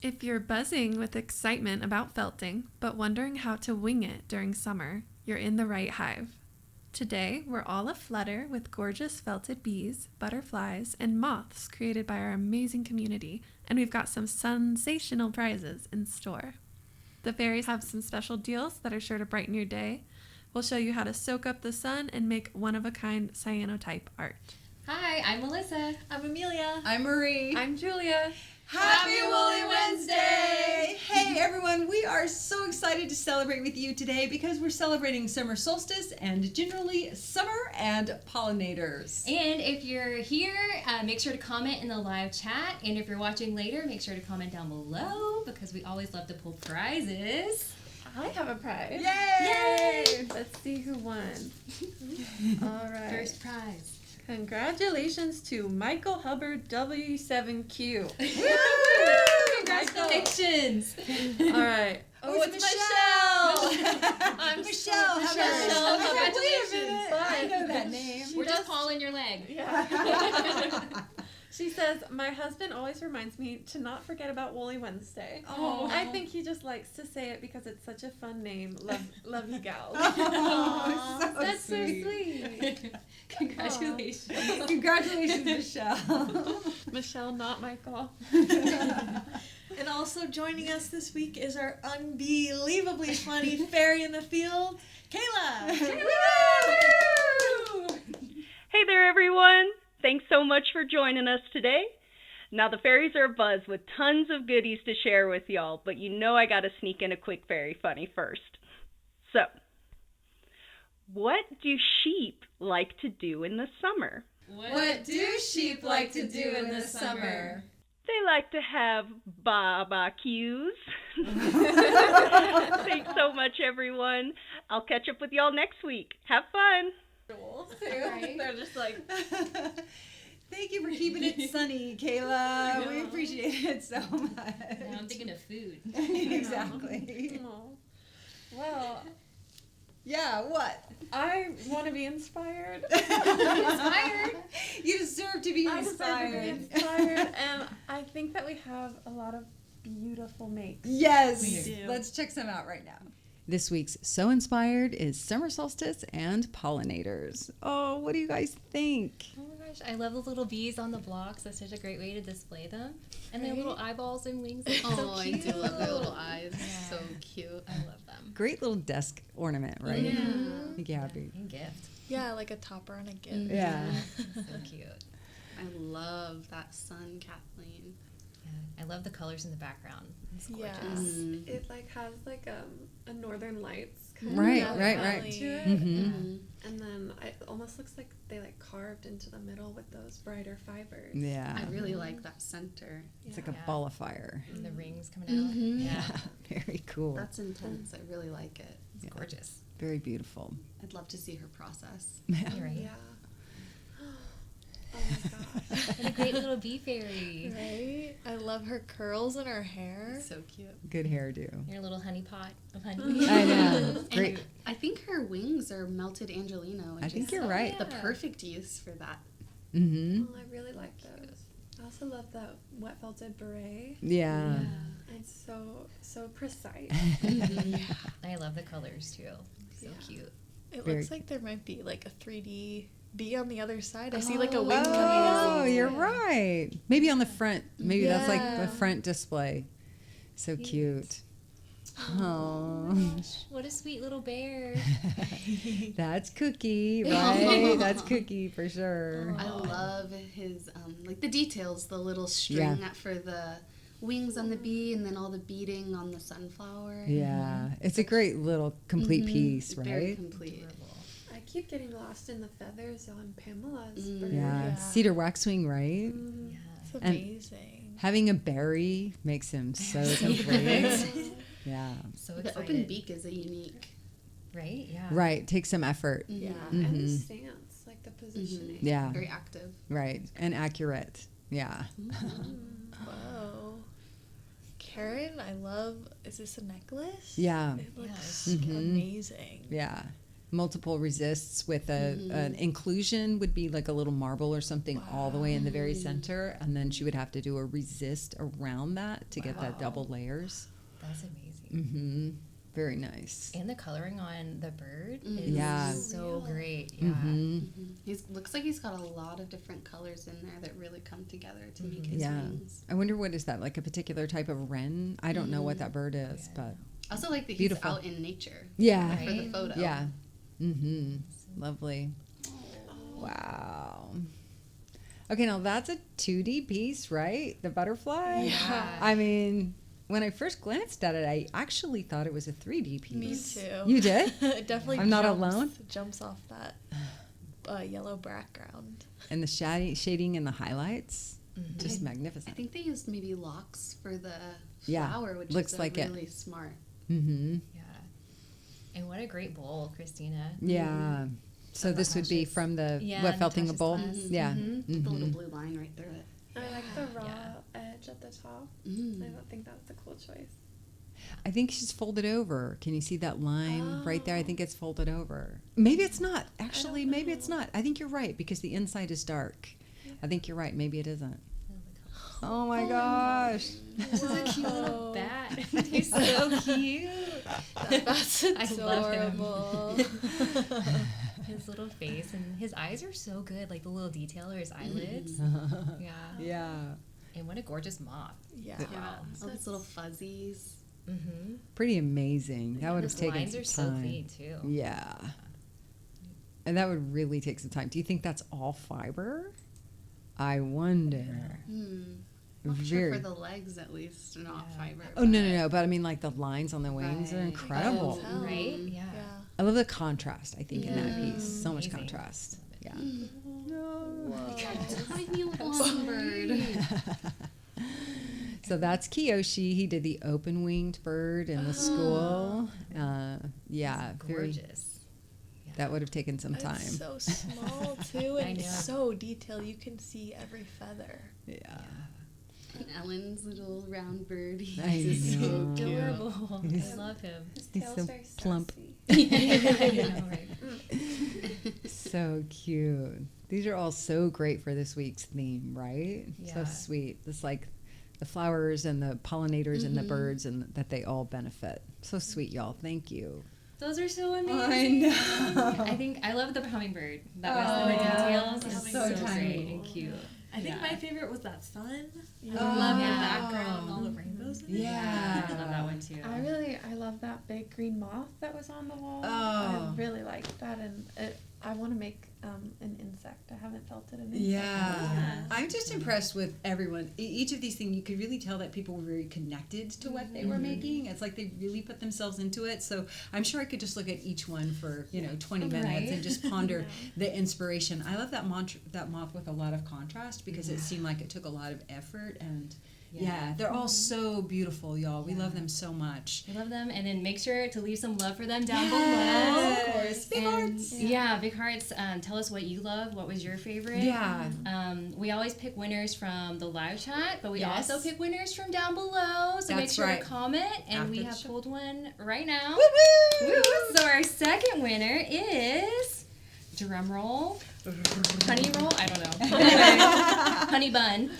If you're buzzing with excitement about felting, but wondering how to wing it during summer, you're in the right hive. Today, we're all aflutter with gorgeous felted bees, butterflies, and moths created by our amazing community, and we've got some sun-sational prizes in store. The fairies have some special deals that are sure to brighten your day. We'll show you how to soak up the sun and make one-of-a-kind cyanotype art. Hi, I'm Melissa. I'm Amelia. I'm Marie. I'm Julia. Happy Woolly Wednesday! Hey everyone, we are so excited to celebrate with you today because we're celebrating summer solstice and generally summer and pollinators. And if you're here, make sure to comment in the live chat. And if you're watching later, make sure to comment down below because we always love to pull prizes. I have a prize. Yay! Let's see who won. All right. First prize. Congratulations to Michael Hubbard W7Q. Congratulations. All right. Oh, it's Michelle! I'm Michelle. Michelle, Congratulations. congratulations. I know that name. We're just pulling your leg. Yeah. She says, my husband always reminds me to not forget about Woolly Wednesday. Oh. I think he just likes to say it because it's such a fun name. Love you, gals. Oh, That's so sweet. Congratulations. Congratulations, Michelle. Michelle, not Michael. And also joining us this week is our unbelievably funny fairy in the field, Kayla. Hey there, everyone. Thanks so much for joining us today. Now, the fairies are abuzz with tons of goodies to share with y'all, but you know I got to sneak in a quick fairy funny first. So, what do sheep like to do in the summer? What do sheep like to do in the summer? They like to have barbecues. Thanks so much, everyone. I'll catch up with y'all next week. Have fun. Right. They're just like, Thank you for keeping it sunny, Kayla. We appreciate it so much. Now I'm thinking of food. Exactly. oh. Well, Yeah, what? I want to be inspired. Inspired? You deserve to be I deserve to be inspired. inspired, and I think that we have a lot of beautiful makes. Yes. We do. Let's check some out right now. This week's So Inspired is Summer Solstice and Pollinators. Oh, what do you guys think? Oh my gosh, I love the little bees on the blocks. That's such a great way to display them. And their little eyeballs and wings. It's so Oh, I cute. do love their little eyes. Yeah. So cute. I love them. Great little desk ornament, right? Yeah. Make you happy. And gift. Yeah, like a topper on a gift. Yeah. So cute. I love that sun, Kathleen. Yeah. I love the colors in the background. It's gorgeous. Yeah. It like has like a Northern Lights kind Right, of right, vibe right. to it. Mm-hmm. And then it almost looks like they like carved into the middle with those brighter fibers. Yeah. I really like that center. It's like a Yeah. ball of fire. And the rings coming out. Mhm. Yeah. Very cool. That's intense. I really like it. It's Yeah. gorgeous. Very beautiful. I'd love to see her process. You're right. Yeah. Oh my gosh. What a great little bee fairy. Right? I love her curls in her hair. So cute. Good hairdo. Your little honey pot of honey. I know. And Great. I think her wings are melted Angelino. Which I think is you're right. the Yeah. perfect use for that. Mm-hmm. Oh, I really like those. I also love that wet felted beret. Yeah. It's so precise. I love the colors too. So Yeah. cute. It Very looks like there might be like a 3D bee on the other side. I see like a wing coming Oh, out. you're right. Maybe on the front. Maybe that's like Yeah. the front display. So cute. Oh. What a sweet little bear. That's Cookie, right? That's Cookie for sure. I love his, like the details, the little string for the wings on the bee and then all the beading on the sunflower. Yeah. It's a great little complete Mhm. piece, Very right? complete. I keep getting lost in the feathers on Pamela's Mm. bird. Yeah. Yeah. Cedar waxwing, right? Mhm. Yeah. It's And- amazing. Having a berry makes him so complete. Yeah. So The excited. open beak is a unique. Right? Yeah. Right. Takes some effort. Yeah. And the Mhm. stance, like the positioning. Yeah. Very active. Right. And accurate. Yeah. Whoa. Karen, I love, is this a necklace? Yeah. It looks Mhm. amazing. Yeah. multiple resists with an inclusion would be like a little marble or something all the way in the very center, and then she would have to do a resist around that to get that double layers. That's amazing. Mm-hmm. Very nice. And the coloring on the bird is so great. Yeah. He looks like he's got a lot of different colors in there that really come together to make his wings. I wonder what is that, like a particular type of wren? I don't know what that bird is, but I also like that beautiful. He's out in nature. Yeah. For the photo. Yeah. Mm-hmm. Lovely. Wow. Okay, now that's a 2D piece, right? The butterfly? Yeah. I mean, when I first glanced at it, I actually thought it was a 3D piece. Me too. You did? It definitely I'm not alone? jumps off that yellow background. And the shading and the highlights, just magnificent. I think they used maybe locks for the Yeah, flower, which looks is like really smart. Mm-hmm. Yeah. And what a great bowl, Christina. Yeah. So this would be Natasha's- from the Yeah, Felting a Natasha's bowl? class. Yeah. The little blue line right through it. I like the raw edge at the top. I don't think that's a cool choice. I think she's folded over. Can you see that line right there? I think it's folded over. Maybe it's not. Actually, maybe it's not. I think you're right because the inside is dark. I think you're right. Maybe it isn't. Oh my gosh. This is a cute little bat. He's so cute. That's I love him. adorable. His little face and his eyes are so good. Like the little detail or his eyelids. Yeah. Yeah. And what a gorgeous moth. Yeah. All these little fuzzies. Mm-hmm. Pretty amazing. That would have His taken lines some are so time. clean too. Yeah. And that would really take some time. Do you think that's all fiber? I wonder. Not sure for the legs at least, not fiber. Oh, no. But I mean, like the lines on the wings are Right. incredible. Oh. Right? Yeah. I love the contrast, I think, in that piece. So much Amazing. contrast. Yeah. Tiny little hummingbird. So that's Kiyoshi. He did the open-winged bird in the school. Yeah, very. Gorgeous. That would have taken some time. It's so small too, I and know. so detailed. You can see every feather. Yeah. And Ellen's little round bird. He's I just so know. cute. Adorable. He's- I love him. His He's tail's so very plump. sassy. I know, right? So cute. These are all so great for this week's theme, right? So Yeah. sweet. It's like the flowers and the pollinators and the birds, and that they all benefit. So sweet, y'all. Thank you. Those are so amazing. I know. I think I love the hummingbird. That was the details. the It's so hummingbird. great and cute. I think my favorite was that sun. Yeah. I love the Yeah. background and all the rainbows in it. Yeah. I love that one too. I love that big green moth that was on the wall. Oh. I really liked that, and I want to make an insect. I haven't felted an insect. Yeah. I'm just impressed with everyone. Each of these things, you could really tell that people were very connected to what they were making. It's like they really put themselves into it. So I'm sure I could just look at each one for, 20 minutes Right. and just ponder the inspiration. I love that moth with a lot of contrast because it seemed like it took a lot of effort. And yeah, they're all so beautiful, y'all. We love them so much. I love them, and then make sure to leave some love for them down Yes. below. Of course. Big hearts. Yeah, big hearts. Tell us what you love. What was your favorite? Yeah. We always pick winners from the live chat, but we Yes. also pick winners from down below. So make That's sure right. to comment, and After we the have show. pulled one right now. Woo-woo! Woo! So our second winner is, drum roll, honey roll, I don't know. Honey bun.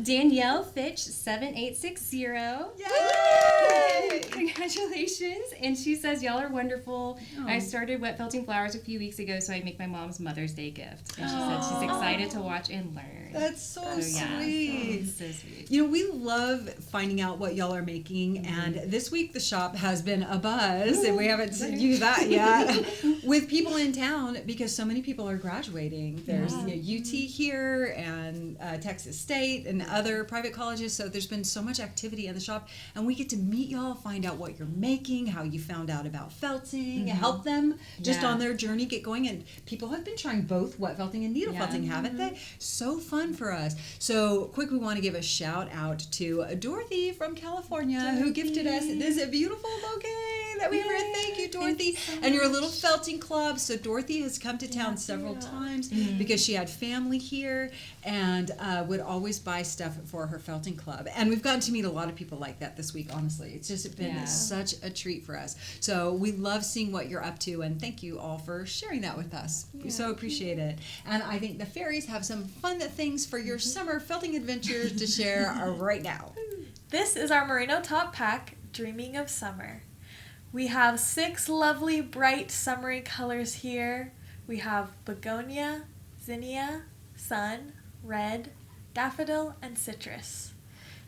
Danielle Fitch 7860. Yay! Congratulations. And she says, y'all are wonderful. I started wet felting flowers a few weeks ago so I'd make my mom's Mother's Day gift. And she said she's excited to watch and learn. That's so yeah, sweet. so sweet. We love finding out what y'all are making, and this week the shop has been abuzz, and we haven't used that yet, with people in town because so many people are graduating. There's UT here and Texas State and other private colleges, so there's been so much activity in the shop, and we get to meet y'all, find out what you're making, how you found out about felting, help them just on their journey get going. And people have been trying both wet felting and needle felting, haven't they? So fun for us. So quick, we want to give a shout out to Dorothy from California who gifted us this beautiful bouquet. Yay, that we have her. Thank you, Dorothy. And your little felting club. So Dorothy has come to town several times because she had family here and would always buy stuff for her felting club. And we've gotten to meet a lot of people like that this week, honestly. It's just been such a treat for us. So we love seeing what you're up to, and thank you all for sharing that with us. We so appreciate it. And I think the fairies have some fun things for your summer felting adventures to share right now. This is our merino top pack, Dreaming of Summer. We have 6 lovely, bright, summery colors here. We have begonia, zinnia, sun, red, daffodil, and citrus.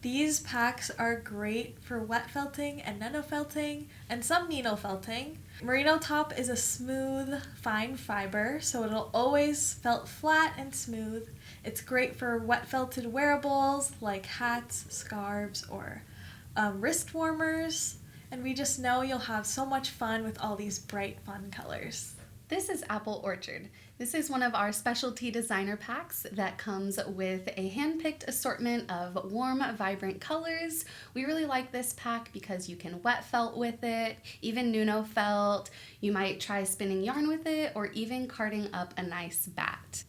These packs are great for wet felting and nano-felting and some needle felting. Merino top is a smooth, fine fiber, so it'll always felt flat and smooth. It's great for wet felted wearables like hats, scarves, or wrist warmers. And we just know you'll have so much fun with all these bright, fun colors. This is Apple Orchard. This is one of our specialty designer packs that comes with a hand-picked assortment of warm, vibrant colors. We really like this pack because you can wet felt with it, even nuno felt. You might try spinning yarn with it, or even carding up a nice bat.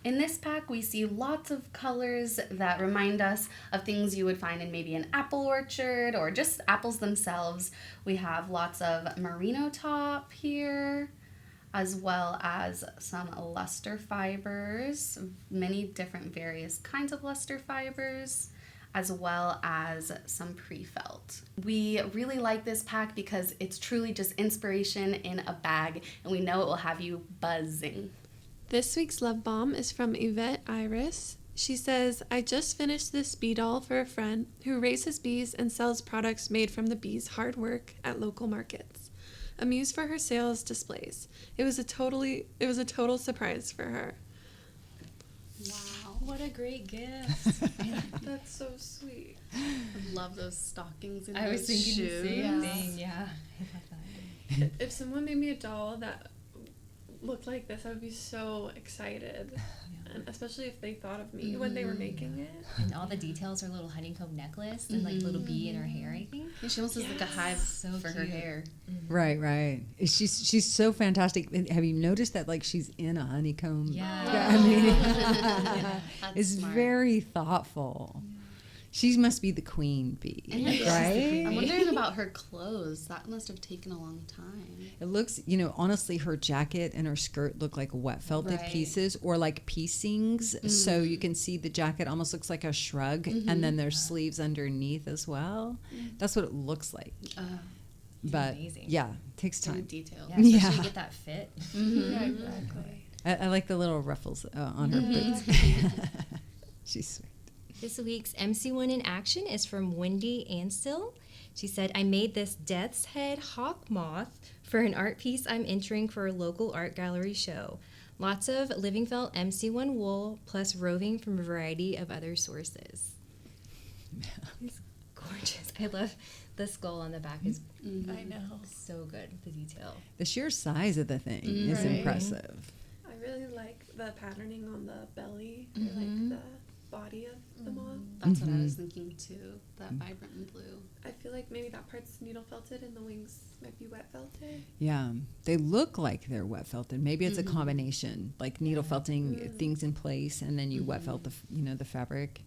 In this pack, we see lots of colors that remind us of things you would find in maybe an apple orchard or just apples themselves. We have lots of merino top here, as well as some luster fibers, many different various kinds of luster fibers, as well as some pre-felt. We really like this pack because it's truly just inspiration in a bag, and we know it will have you buzzing. This week's love bomb is from Yvette Iris. She says, I just finished this bee doll for a friend who raises bees and sells products made from the bees' hard work at local markets. A muse for her sales displays. It was a total surprise for her. Wow. What a great gift. That's so sweet. I love those stockings and I was those thinking shoes. the same thing, yeah. I love that. If someone made me a doll that looked like this, I would be so excited. And especially if they thought of me when they were making it. And all the details are a little honeycomb necklace and like little bee in her hair, I think. Yeah, she almost has like a hive for her hair. Right. She's so fantastic. Have you noticed that, like, she's in a honeycomb? Yeah. I mean, That's it's smart. very thoughtful. She must be the queen bee, right? I'm wondering about her clothes. That must have taken a long time. It looks, honestly, her jacket and her skirt look like wet felted pieces or like piecings. So you can see the jacket almost looks like a shrug, and then there's sleeves underneath as well. That's what it looks like. But amazing. yeah, it takes Kind time. of detail. Yeah, especially to get that fit. Yeah, exactly. I like the little ruffles on her boots. She's sweet. This week's MC1 in action is from Wendy Anstill. She said, I made this death's head hawk moth for an art piece I'm entering for a local art gallery show. Lots of LivingFelt MC1 wool plus roving from a variety of other sources. It's gorgeous. I love the skull on the back is I know. so good, the detail. The sheer size of the thing is Right. impressive. I really like the patterning on the belly. I like the body of the moth. That's what I was thinking too. That vibrant and blue. I feel like maybe that part's needle felted and the wings might be wet felted. Yeah, they look like they're wet felted. Maybe it's a combination, like needle felting things in place, and then you wet felt the fabric.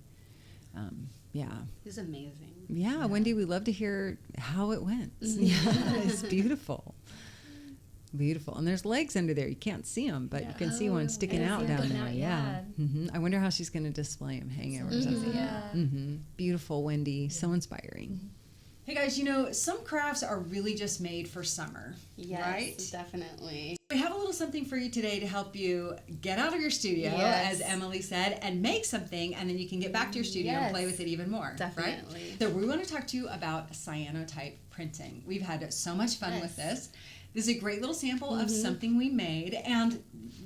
Yeah. It's amazing. Yeah, Wendy, we'd love to hear how it went. Yeah, it's beautiful. Beautiful. And there's legs under there. You can't see them, but you can see one sticking out down there. Yeah. I wonder how she's going to display them hanging over something. Yeah. Beautiful, Wendy. So inspiring. Hey guys, some crafts are really just made for summer, Yes, right? definitely. We have a little something for you today to help you get out of your studio, Yes. as Emily said, and make something, and then you can get back to your studio and play with it even more. Definitely. Right? So we want to talk to you about cyanotype printing. We've had so much fun with this. This is a great little sample of something we made, and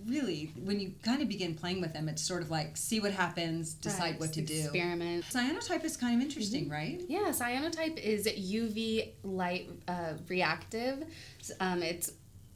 really, when you kind of begin playing with them, it's sort of like see what happens, decide what to do. Experiment. Cyanotype is kind of interesting, right? Yeah, cyanotype is UV light reactive. It's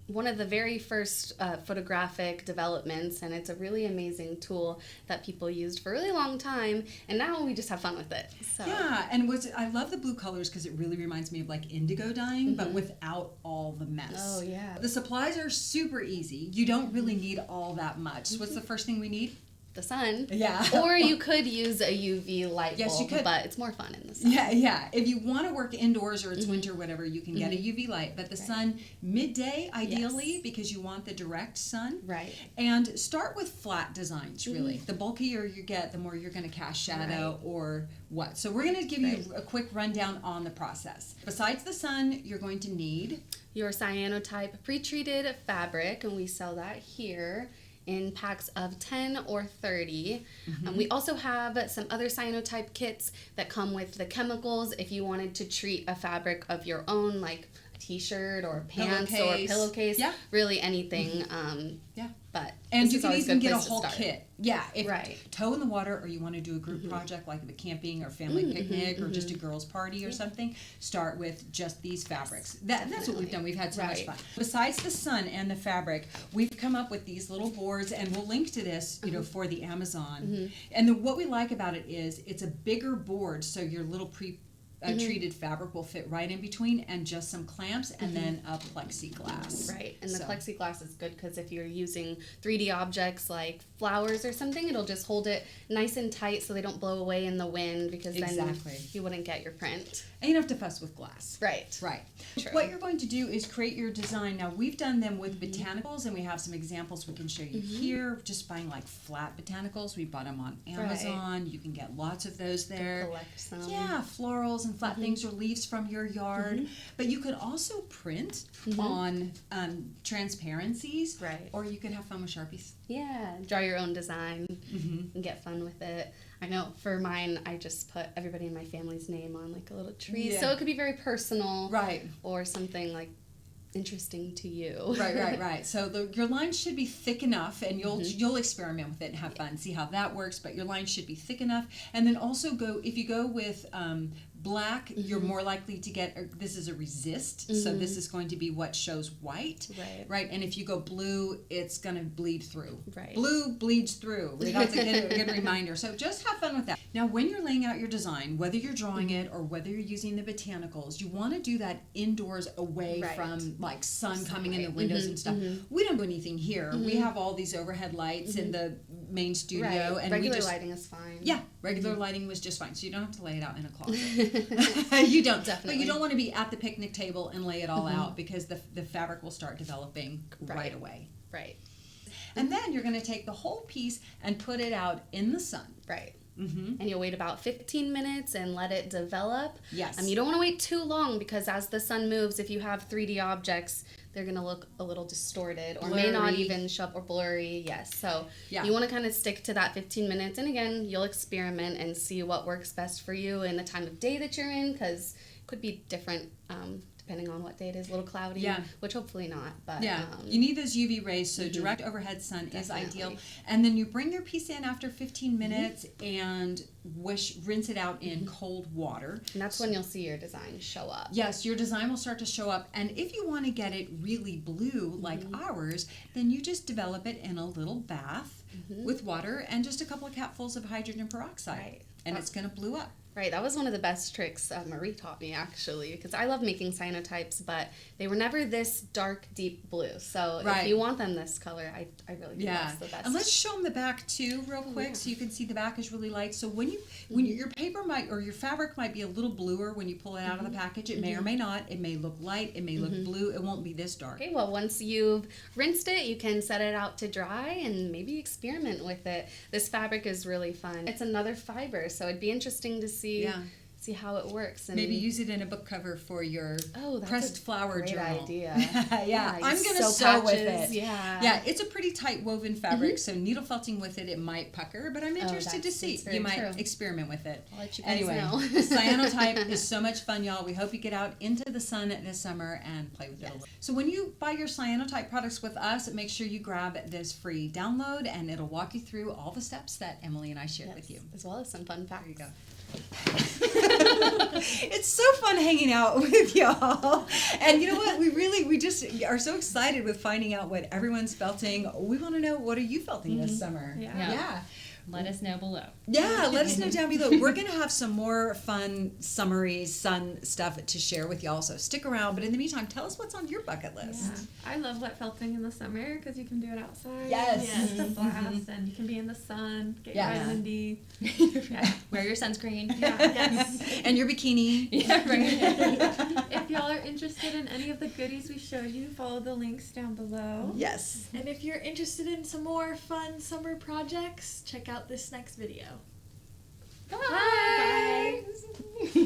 one of the very first photographic developments, and it's a really amazing tool that people used for a really long time, and now we just have fun with it. So. Yeah, and I love the blue colors because it really reminds me of like indigo dyeing, but without all the mess. Oh, yeah. The supplies are super easy. You don't really need all that much. What's the first thing we need? The sun. Yeah. Or you could use a UV light bulb, Yes, you could. but it's more fun in the sun. Yeah. If you want to work indoors or it's winter, whatever, you can get a UV light. But the sun midday, ideally, because you want the direct sun. Right. And start with flat designs, really. The bulkier you get, the more you're going to cast shadow or what. So we're going to give you a quick rundown on the process. Besides the sun, you're going to need your cyanotype pre-treated fabric, and we sell that here in packs of 10 or 30. We also have some other cyanotype kits that come with the chemicals if you wanted to treat a fabric of your own, like a t-shirt or pants or pillowcase, really anything. But and you can even get a whole start. kit. Yeah, if toe in the water, or you want to do a group project like a camping or family picnic or just a girls' party or something, start with just these fabrics. That's what we've done. We've had so much fun. Besides the sun and the fabric, we've come up with these little boards, and we'll link to this, you know, for the Amazon. And what we like about it is it's a bigger board, so your little treated fabric will fit right in between, and just some clamps, and then a plexiglass. Right, and the plexiglass is good because if you're using 3D objects like flowers or something, it'll just hold it nice and tight so they don't blow away in the wind, because then you wouldn't get your print. And you don't have to fuss with glass. Right. True. What you're going to do is create your design. Now, we've done them with botanicals, and we have some examples we can show you here. Just buying like flat botanicals. We bought them on Amazon. You can get lots of those there. Collect some. Yeah, florals and flat things or leaves from your yard. But you could also print on transparencies. Right. Or you can have fun with Sharpies. Yeah, draw your own design and get fun with it. I know for mine, I just put everybody in my family's name on like a little tree. So it could be very personal. Right. Or something like interesting to you. Right. So your line should be thick enough, and you'll experiment with it and have fun, see how that works. But your line should be thick enough, and then also if you go with black, you're more likely to get this is a resist, so this is going to be what shows white. Right. And if you go blue, it's going to bleed through. Blue bleeds through. That's a good reminder. So just have fun with that. Now, when you're laying out your design, whether you're drawing it or whether you're using the botanicals, you want to do that indoors, away from like sun coming in the windows and stuff. We don't do anything here. We have all these overhead lights in the main studio, and regular lighting is fine. Yeah, regular lighting was just fine. So you don't have to lay it out in a closet. You don't. Definitely. But you don't want to be at the picnic table and lay it all out, because the fabric will start developing right away. Right. And then you're going to take the whole piece and put it out in the sun. Right. And you'll wait about 15 minutes and let it develop. Yes. You don't want to wait too long, because as the sun moves, if you have 3D objects, they're going to look a little distorted or may not even show up, or blurry. Yes. So you want to kind of stick to that 15 minutes. And again, you'll experiment and see what works best for you and the time of day that you're in, because it could be different depending on what day it is, a little cloudy, which hopefully not. But you need those UV rays, so direct overhead sun is ideal. And then you bring your piece in after 15 minutes and rinse it out in cold water. And that's when you'll see your design show up. Yes, your design will start to show up. And if you want to get it really blue like ours, then you just develop it in a little bath with water and just a couple of capfuls of hydrogen peroxide. And it's going to blue up. Right, that was one of the best tricks Marie taught me, actually, because I love making cyanotypes, but they were never this dark, deep blue. So if you want them this color, I really think that's the best. And let's show them the back too, real quick, so you can see the back is really light. So when your paper might, or your fabric might be a little bluer when you pull it out of the package. It may or may not. It may look light. It may look blue. It won't be this dark. Okay, well, once you've rinsed it, you can set it out to dry and maybe experiment with it. This fabric is really fun. It's another fiber, so it'd be interesting to see how it works. And maybe use it in a book cover for your pressed flower great journal. Idea. I'm going to sew with it. Yeah, it's a pretty tight woven fabric, so needle felting with it might pucker, but I'm interested to see. You might experiment with it. I'll let you guys know. Cyanotype is so much fun, y'all. We hope you get out into the sun this summer and play with it a little. So when you buy your Cyanotype products with us, make sure you grab this free download, and it'll walk you through all the steps that Emily and I shared with you. As well as some fun facts. There you go. It's so fun hanging out with y'all. And you know what? We just are so excited with finding out what everyone's felting. We want to know, what are you felting this summer? Yeah. Let us know below. Yeah, let us know down below. We're going to have some more fun, summery, sun stuff to share with y'all, so stick around. But in the meantime, tell us what's on your bucket list. Yeah. I love wet felting in the summer because you can do it outside. Yes. It's a blast, and you can be in the sun, get your vitamin D. Wear your sunscreen. Yes. And your bikini. Yeah, right. If y'all are interested in any of the goodies we showed you, follow the links down below. Yes. And if you're interested in some more fun summer projects, check out this next video. Bye. Bye.